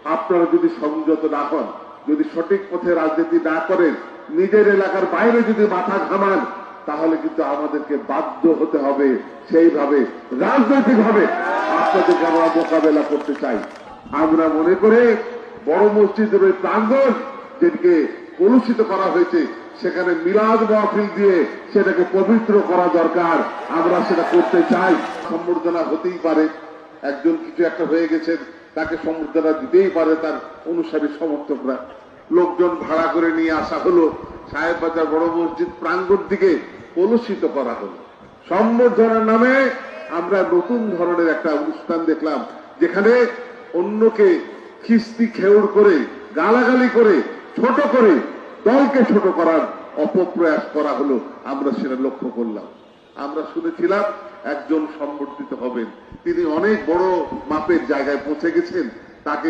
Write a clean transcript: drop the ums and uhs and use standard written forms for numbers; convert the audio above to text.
আপনারা যদি সংযত না হন, যদি সঠিক পথে রাজনীতি না করেন, নিজের এলাকার বাইরে যদি মাথা ঘামান, তাহলে কিন্তু আমাদেরকে বাধ্য হতে হবে সেইভাবে রাজনৈতিকভাবে আপনাদেরকে আমরা মোকাবেলা করতে চাই। আমরা মনে করে বড় মসজিদের ওই প্রাঙ্গণ যেদিকে কলুষিত করা হয়েছে, সেখানে মিলাদ মাহফিল দিয়ে সেটাকে পবিত্র করা দরকার। আমরা সেটা করতে চাই। সম্বর্ধনা হতেই পারে, একজন কিছু একটা হয়ে গেছেন, তাকে সম্বর্ধনা দিতেই পারে তার অনুসারী সমর্থকরা। লোকজন ভাড়া করে নিয়ে আসা হলো, সাহেববাজার বড় মসজিদ প্রাঙ্গণ দিকে কলুষিত করা হলো। সম্বর্ধনার নামে আমরা নতুন ধরনের একটা অনুষ্ঠান দেখলাম, যেখানে অন্যকে খিস্তি খেউড় করে, গালাগালি করে, ছোট করে, দলকে ছোট করার অপপ্রয়াস করা হলো। আমরা সেটা লক্ষ্য করলাম। আমরা শুনেছিলাম একজন সম্বর্ধিত হবেন, তিনি অনেক বড় মাপের জায়গায় পৌঁছে গেছেন, তাকে